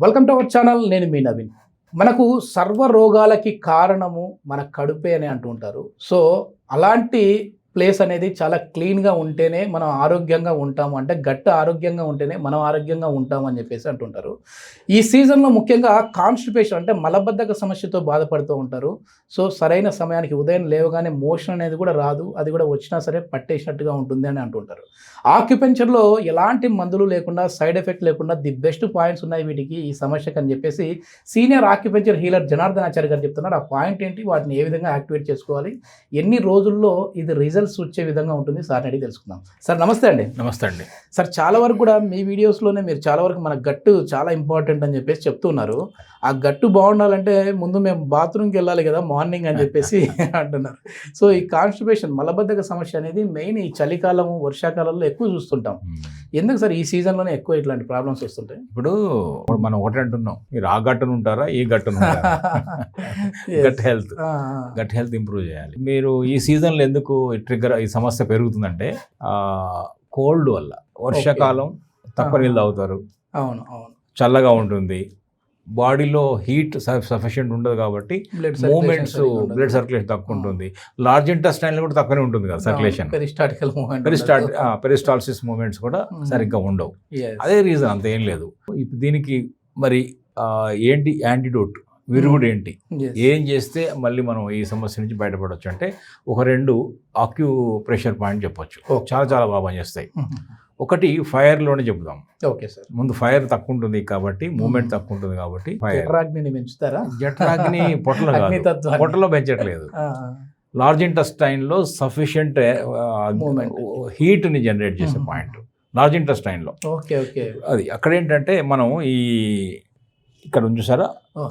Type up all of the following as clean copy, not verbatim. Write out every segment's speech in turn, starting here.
Welcome to our channel. నేను మీ నవీన్. మనకు సర్వ రోగాలకి కారణము మన కడుపే అని అంటూ ఉంటారు. సో అలాంటి ప్లేస్ అనేది చాలా క్లీన్గా ఉంటేనే మనం ఆరోగ్యంగా ఉంటాము, అంటే గట్టు ఆరోగ్యంగా ఉంటేనే మనం ఆరోగ్యంగా ఉంటాము అని చెప్పేసి అంటుంటారు. ఈ సీజన్లో ముఖ్యంగా కాన్స్టిపేషన్ అంటే మలబద్ధక సమస్యతో బాధపడుతూ ఉంటారు. సో సరైన సమయానికి ఉదయం లేవగానే మోషన్ అనేది కూడా రాదు, అది కూడా వచ్చినా సరే పట్టేసినట్టుగా ఉంటుంది అని అంటుంటారు. ఆక్యుపెంచర్లో ఎలాంటి మందులు లేకుండా, సైడ్ ఎఫెక్ట్ లేకుండా ది బెస్ట్ పాయింట్స్ ఉన్నాయి వీటికి, ఈ సమస్యకు అని చెప్పేసి సీనియర్ ఆక్యుపెంచర్ హీలర్ జనార్దన్ ఆచార్య గారు చెప్తున్నారు. ఆ పాయింట్ ఏంటి, వాటిని ఏ విధంగా యాక్టివేట్ చేసుకోవాలి, ఎన్ని రోజుల్లో ఇది రిజల్ట్స్ వచ్చే విధంగా ఉంటుంది, సార్ అడిగి తెలుసుకుందాం. సార్ నమస్తే అండి. నమస్తే అండి. సార్ చాలా వరకు కూడా మీ వీడియోస్లోనే మీరు చాలా వరకు మన గట్టు చాలా ఇంపార్టెంట్ అని చెప్పేసి చెప్తున్నారు. ఆ గట్టు బాగుండాలంటే ముందు మేము బాత్రూమ్కి వెళ్ళాలి కదా మార్నింగ్ అని చెప్పేసి అంటున్నారు. సో ఈ కాన్స్టిపేషన్ మలబద్ధక సమస్య అనేది మెయిన్ ఈ చలికాలము వర్షాకాలంలో ఎక్కువ చూస్తుంటాం. ఎందుకు సార్ ఈ సీజన్లోనే ఎక్కువ ఇట్లాంటి ప్రాబ్లమ్స్ వస్తుంటాయి? ఇప్పుడు మనం ఒకటి అంటున్నాం, మీరు ఆ గట్టును ఉంటారా ఈ గట్టును ఉంటారా? గట్ హెల్త్ ఇంప్రూవ్ చేయాలి. మీరు ఈ సీజన్లో ఎందుకు ట్రిగ్గర్ ఈ సమస్య పెరుగుతుందంటే కోల్డ్ వల్ల. వర్షాకాలం తక్కువ నీళ్ళు తాగుతారు, అవును అవును, చల్లగా ఉంటుంది, బాడీలో హీట్ సఫిషియెంట్ ఉండదు కాబట్టి మూమెంట్స్ బ్లడ్ సర్క్యులేషన్ తక్కువ ఉంటుంది. లార్జ్ ఇంటెస్టైన్లో కూడా తక్కువనే ఉంటుంది కదా సర్క్యులేషన్, పెరిస్టాల్సిస్ మూమెంట్స్ కూడా సరిగ్గా ఉండవు. అదే రీజన్, అంత ఏం లేదు. దీనికి మరి ఏంటి యాంటీడోట్, విరుగుడు ఏంటి, ఏం చేస్తే మళ్ళీ మనం ఈ సమస్య నుంచి బయటపడవచ్చు అంటే ఒక 2 ఆక్యుప్రెషర్ పాయింట్ చెప్పొచ్చు, చాలా చాలా బాగా పనిచేస్తాయి. ఒకటి ఫైర్లోనే చెప్దాం. Okay sir. ముందు ఫైర్ తక్కువ ఉంటుంది కాబట్టి, మూమెంట్ తక్కువ ఉంటుంది కాబట్టి జఠరాగ్ని పెంచుతారా? జఠరాగ్ని పొట్టలో పెంచట్లేదు, లార్జ్ ఇంటెస్టైన్లో సఫిషియంట్ హీట్ని జనరేట్ చేసే పాయింట్ లార్జ్ ఇంటెస్టైన్లో. Okay okay. అది అక్కడ ఏంటంటే మనం ఈ ఇక్కడ చూసారా,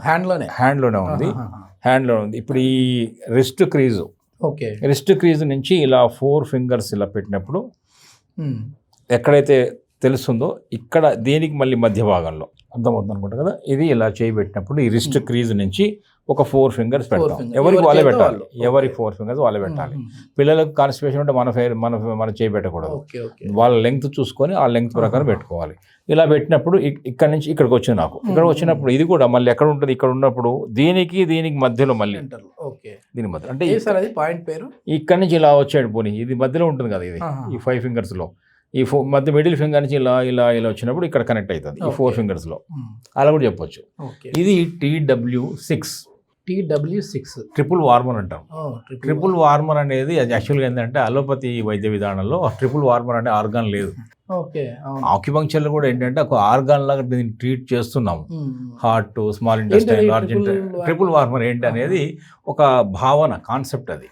హ్యాండ్లోనే ఉంది. ఇప్పుడు ఈ రిస్ట్ క్రీజు, రిస్ట్ క్రీజ్ నుంచి ఇలా 4 ఫింగర్స్ ఇలా పెట్టినప్పుడు ఎక్కడైతే తెలుస్తుందో ఇక్కడ దీనికి మళ్ళీ మధ్య భాగంలో అర్థమవుతుంది అనుకుంటా కదా, ఇది ఇలా చేయబెట్టినప్పుడు ఈ రిస్ట్ క్రీజ్ నుంచి ఒక 4 ఫింగర్స్ పెడతాం. ఎవరికి వాళ్ళే పెట్టాలి, ఎవరికి 4 ఫింగర్స్ వాళ్ళే పెట్టాలి. పిల్లలకు కాన్స్టిపేషన్ ఉంటే మన చేయి పెట్టకూడదు, వాళ్ళ లెంగ్త్ చూసుకొని ఆ లెంగ్త్ ప్రకారం పెట్టుకోవాలి. ఇలా పెట్టినప్పుడు ఇక్కడ నుంచి ఇక్కడికి వచ్చింది నాకు, ఇక్కడ వచ్చినప్పుడు ఇది కూడా మళ్ళీ ఎక్కడ ఉంటుంది, ఇక్కడ ఉన్నప్పుడు దీనికి మధ్యలో మళ్ళీ దీని మధ్య అంటే పాయింట్ పేరు ఇక్కడ నుంచి ఇలా వచ్చాడు పోనీ, ఇది మధ్యలో ఉంటుంది కదా, ఇది ఈ 5 ఫింగర్స్లో ఈ మధ్య మిడిల్ ఫింగర్ నుంచి ఇలా వచ్చినప్పుడు ఇక్కడ కనెక్ట్ అవుతుంది ఈ 4 ఫింగర్స్లో, అలా కూడా చెప్పొచ్చు. ఇది TW6 ట్రిపుల్ వార్మర్ అంటాం. ట్రిపుల్ వార్మర్ అనేది యాక్చువల్గా ఏంటంటే అలోపతి వైద్య విధానంలో ట్రిపుల్ వార్మర్ అంటే ఆర్గాన్ లేదు. ఆక్యుపంక్చర్లో కూడా ఏంటంటే ఒక ఆర్గాన్ లాగా దీన్ని ట్రీట్ చేస్తున్నాము. Heart, small intestine, large intestine. Triple warmer ఏంటి అనేది ఒక భావన, కాన్సెప్ట్. అది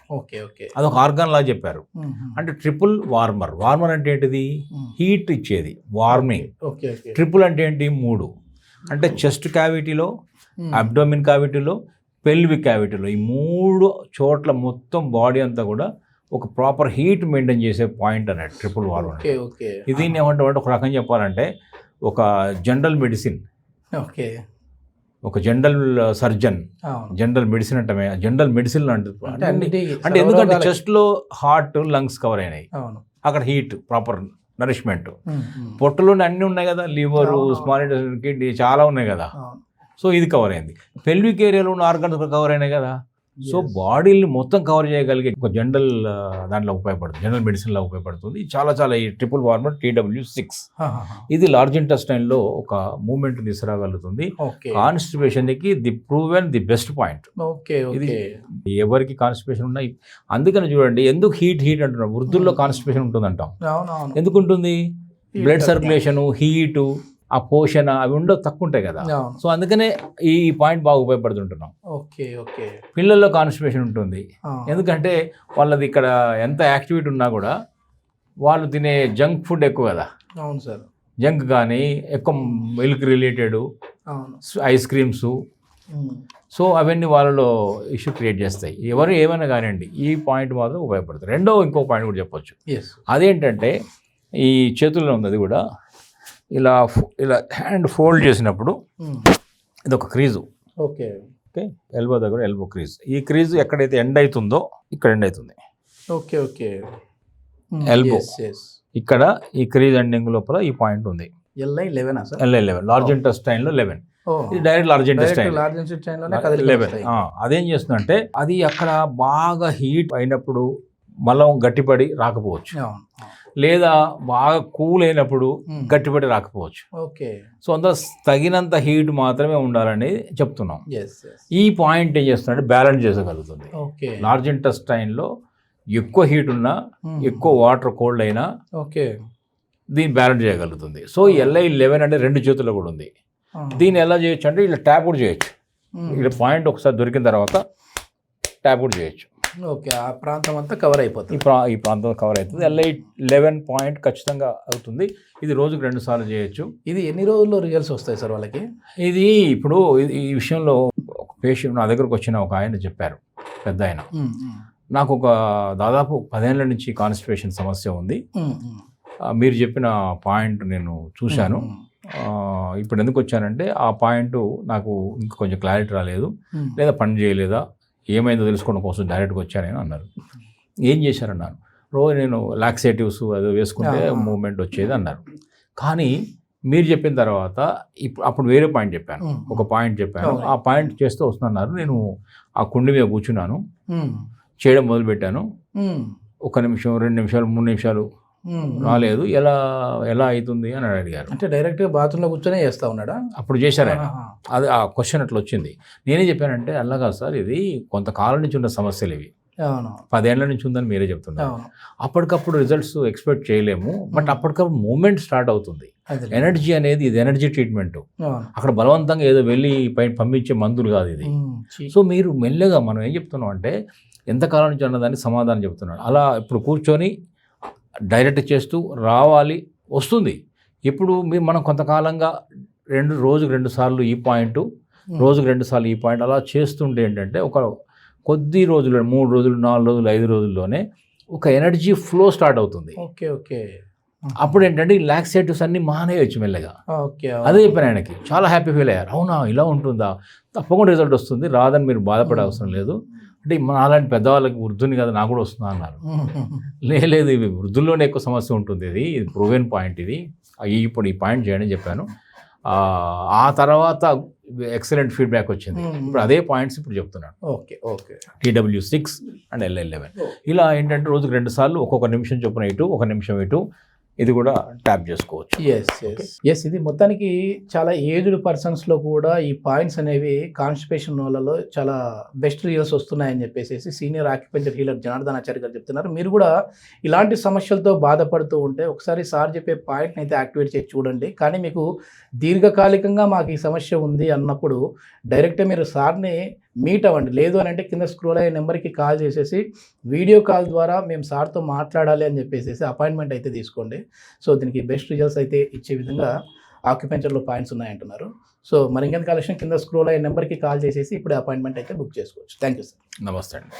అదొక ఆర్గాన్ లాగా చెప్పారు. అంటే ట్రిపుల్ వార్మర్ అంటే ఏంటిది, హీట్ ఇచ్చేది, వార్మింగ్. ట్రిపుల్ అంటే ఏంటి, 3 అంటే చెస్ట్ క్యావిటీలో, అబ్డోమిన్ క్యావిటీలో, పెల్విక్ క్యావిటీలో, ఈ 3 చోట్ల మొత్తం బాడీ అంతా కూడా ఒక ప్రాపర్ హీట్ మెయింటైన్ చేసే పాయింట్ అన్నట్టు ట్రిపుల్ వార్మర్. ఇది ఏమంటే ఒక రకం చెప్పాలంటే ఒక జనరల్ మెడిసిన్, ఒక జనరల్ సర్జన్, జనరల్ మెడిసిన్ అంటే జనరల్ మెడిసిన్ అంటే ఎందుకంటే చెస్ట్లో హార్ట్, లంగ్స్ కవర్ అయినాయి, అక్కడ హీట్, ప్రాపర్ నరిష్మెంట్. పొట్టలోనే అన్నీ ఉన్నాయి కదా, లివర్, స్మాల్ ఇంటెస్టైన్, కిడ్నీ చాలా ఉన్నాయి కదా. సో ఇది కవర్ అయింది. పెల్విక్ ఏరియాలో ఉన్న ఆర్గన్స్ కవర్ అయినాయి కదా. సో బాడీని మొత్తం కవర్ చేయగలిగే ఒక జనరల్ దాంట్లో ఉపయోగపడుతుంది, జనరల్ మెడిసిన్లో ఉపయోగపడుతుంది. చాలా ఈ ట్రిపుల్ వార్మర్ TW6 ఇది లార్జ్ ఇంటెస్టైన్లో ఒక మూమెంట్ తీసుకురాగలుగుతుంది. కాన్స్టిపేషన్కి ది బెస్ట్ పాయింట్. ఇది ఎవరికి కాన్స్టిపేషన్ ఉన్నాయి, అందుకని చూడండి ఎందుకు హీట్ అంటున్నాం. వృద్ధుల్లో కాన్స్టిపేషన్ ఉంటుంది అంటాం. ఎందుకు ఉంటుంది, బ్లడ్ సర్క్యులేషను, హీటు, ఆ పోషణ అవి ఉండవు, తక్కువ ఉంటాయి కదా. సో అందుకనే ఈ పాయింట్ బాగా ఉపయోగపడుతుంటున్నాం. పిల్లల్లో కాన్స్టిపేషన్ ఉంటుంది, ఎందుకంటే వాళ్ళది ఇక్కడ ఎంత యాక్టివిటీ ఉన్నా కూడా వాళ్ళు తినే జంక్ ఫుడ్ ఎక్కువ కదా. అవును సార్. జంక్ కానీ ఎక్కువ milk related, ice creams, so అవన్నీ వాళ్ళలో ఇష్యూ క్రియేట్ చేస్తాయి. ఎవరు ఏమైనా కానివ్వండి, ఈ పాయింట్ మాత్రం ఉపయోగపడుతుంది. ఇంకో పాయింట్ కూడా చెప్పొచ్చు. అదేంటంటే ఈ చేతుల్లో ఉంది, అది కూడా ఇలా హ్యాండ్ ఫోల్డ్ చేసినప్పుడు ఇది ఒక క్రీజు. ఓకే, ఎల్బో దగ్గర ఎల్బో క్రీజ్. ఈ క్రీజ్ ఎక్కడైతే ఎండ్ అవుతుందో ఇక్కడ ఎండ్ అవుతుంది. ఎల్బో ఇక్కడ ఈ క్రీజ్ ఎండింగ్ లోపల ఈ పాయింట్ ఉంది. LI11 లార్జ్ ఇంటెస్టైన్లో 11. ఇది డైరెక్ట్ లార్జ్ ఇంటెస్టైన్ లార్జ్ ఇంటెస్టైన్లోనే లెవెల్. అదేం చేస్తుందంటే అది అక్కడ బాగా హీట్ అయినప్పుడు మలం గట్టిపడి రాకపోవచ్చు, లేదా బాగా కూల్ అయినప్పుడు గట్టిపడి రాకపోవచ్చు. ఓకే. సో అంత తగినంత హీట్ మాత్రమే ఉండాలని చెప్తున్నాం. ఈ పాయింట్ ఏం చేస్తుందంటే బ్యాలెన్స్ చేసగలుగుతుంది. లార్జ్ ఇంటెస్టైన్లో ఎక్కువ హీట్ ఉన్నా, ఎక్కువ వాటర్ కోల్డ్ అయినా దీన్ని బ్యాలెన్స్ చేయగలుగుతుంది. సో LI11 అంటే 2 చేతుల్లో కూడా ఉంది. దీన్ని ఎలా చేయొచ్చు అంటే ఇలా ట్యాప్ కూడా చేయొచ్చు. ఇలా పాయింట్ ఒకసారి దొరికిన తర్వాత ట్యాప్ కూడా చేయొచ్చు. ఓకే, ఆ ప్రాంతం అంతా కవర్ అయిపోతుంది. ఈ ప్రాంతం కవర్ అవుతుంది. LI11 పాయింట్ ఖచ్చితంగా అవుతుంది. ఇది రోజుకు 2 సార్లు చేయొచ్చు. ఇది ఎన్ని రోజుల్లో రిజల్ట్స్ వస్తాయి సార్ వాళ్ళకి? ఇది ఇప్పుడు ఈ విషయంలో ఒక పేషెంట్ నా దగ్గరకు వచ్చిన ఒక ఆయన చెప్పారు, పెద్ద ఆయన, నాకు ఒక దాదాపు 10 ఏళ్ల నుంచి కాన్స్టిపేషన్ సమస్య ఉంది, మీరు చెప్పిన పాయింట్ నేను చూశాను, ఇప్పుడు ఎందుకు వచ్చానంటే ఆ పాయింట్ నాకు ఇంకా కొంచెం క్లారిటీ రాలేదు, లేదా పని చేయలేదా, ఏమైందో తెలుసుకోవడం కోసం డైరెక్ట్గా వచ్చానని అన్నారు. ఏం చేశారన్నారు, రోజు నేను లాక్సేటివ్స్ అది వేసుకుంటే మూవ్మెంట్ వచ్చేది అన్నారు. కానీ మీరు చెప్పిన తర్వాత అప్పుడు వేరే పాయింట్ చెప్పాను, ఒక పాయింట్ చెప్పాను, ఆ పాయింట్ చేస్తూ వస్తున్నారు. నేను ఆ కుండి మీద కూర్చున్నాను, చేయడం మొదలుపెట్టాను. 1 నిమిషం, 2 నిమిషాలు, 3 నిమిషాలు రాలేదు, ఎలా అవుతుంది అని అడిగారు. అంటే డైరెక్ట్గా బాత్రూంలో కూర్చొనే చేస్తా ఉన్నాడా? అప్పుడు చేశారు ఆయన. అది ఆ క్వశ్చన్ అట్లా వచ్చింది. నేనే చెప్పానంటే అలా కాదు సార్, ఇది కొంతకాలం నుంచి ఉన్న సమస్యలు ఇవి, 10 ఏళ్ల నుంచి ఉందని మీరే చెప్తున్నారు. అప్పటికప్పుడు రిజల్ట్స్ ఎక్స్పెక్ట్ చేయలేము, బట్ అప్పటికప్పుడు మూమెంట్ స్టార్ట్ అవుతుంది. ఎనర్జీ అనేది ఇది ఎనర్జీ ట్రీట్మెంట్, అక్కడ బలవంతంగా ఏదో వెళ్ళి పైన పంపించే మందులు కాదు ఇది. సో మీరు మెల్లగా, మనం ఏం చెప్తున్నాం అంటే ఎంతకాలం నుంచి అన్నదాన్ని సమాధానం చెప్తున్నాడు. అలా ఇప్పుడు కూర్చొని డైరెక్ట్ చేస్తూ రావాలి, వస్తుంది. ఇప్పుడు మనం కొంతకాలంగా రోజుకు 2 సార్లు ఈ పాయింట్, రోజుకు 2 సార్లు ఈ పాయింట్ అలా చేస్తుంటే ఏంటంటే ఒక కొద్ది రోజులు, 3 రోజులు, 4 రోజులు, 5 రోజుల్లోనే ఒక ఎనర్జీ ఫ్లో స్టార్ట్ అవుతుంది. అప్పుడు ఏంటంటే ఈ లాక్సేటివ్స్ అన్ని మానేయచ్చు మెల్లగా. అదే చెప్పాను ఆయనకి, చాలా హ్యాపీ ఫీల్ అయ్యారు. అవునా, ఇలా ఉంటుందా, తప్పకుండా రిజల్ట్ వస్తుంది, రాదని మీరు బాధపడే అవసరం లేదు. అంటే అలాంటి పెద్దవాళ్ళకి వృద్ధుని కదా నాకు కూడా వస్తుందా అన్నారు. లేదు, ఇవి వృద్ధుల్లోనే ఎక్కువ సమస్య ఉంటుంది, ఇది ప్రూవెన్ పాయింట్, ఇది ఇప్పుడు ఈ పాయింట్ చేయండి చెప్పాను. ఆ తర్వాత ఎక్సలెంట్ ఫీడ్బ్యాక్ వచ్చింది. ఇప్పుడు అదే పాయింట్స్ ఇప్పుడు చెప్తున్నాను. TW6 అండ్ LI11 ఇలా ఏంటంటే రోజుకు 2 సార్లు ఒక్కొక్క నిమిషం చొప్పున ఇటు, 1 నిమిషం ఇటు, ఇది కూడా ట్యాప్ చేసుకోవచ్చు. ఎస్ ఇది మొత్తానికి చాలా ఏజ్డ్ పర్సన్స్లో కూడా ఈ పాయింట్స్ అనేవి కాన్స్టిపేషన్ వాళ్ళలో చాలా బెస్ట్ రిజల్ట్స్ వస్తున్నాయని చెప్పేసి సీనియర్ ఆక్యుపెంచర్ హీలర్ జనార్దన్ ఆచార్య గారు చెప్తున్నారు. మీరు కూడా ఇలాంటి సమస్యలతో బాధపడుతూ ఉంటే ఒకసారి సార్ చెప్పే పాయింట్ని అయితే యాక్టివేట్ చేసి చూడండి. కానీ మీకు దీర్ఘకాలికంగా మాకు ఈ సమస్య ఉంది అన్నప్పుడు డైరెక్ట్గా మీరు సార్ని మీట్ అవ్వండి. లేదు అని అంటే కింద స్క్రోల్ అయ్యే నెంబర్కి కాల్ చేసేసి వీడియో కాల్ ద్వారా మేము సార్తో మాట్లాడాలి అని చెప్పేసి అపాయింట్మెంట్ అయితే తీసుకోండి. సో దీనికి బెస్ట్ రిజల్ట్స్ అయితే ఇచ్చే విధంగా ఆక్యుపెంచర్లో పాయింట్స్ ఉన్నాయంటున్నారు. సో మరి ఇంకెంత కలెక్షన్ కింద స్క్రోల్ అయ్యే నెంబర్కి కాల్ చేసేసి ఇప్పుడే అపాయింట్మెంట్ అయితే బుక్ చేసుకోవచ్చు. Thank you sir. నమస్తే అండి.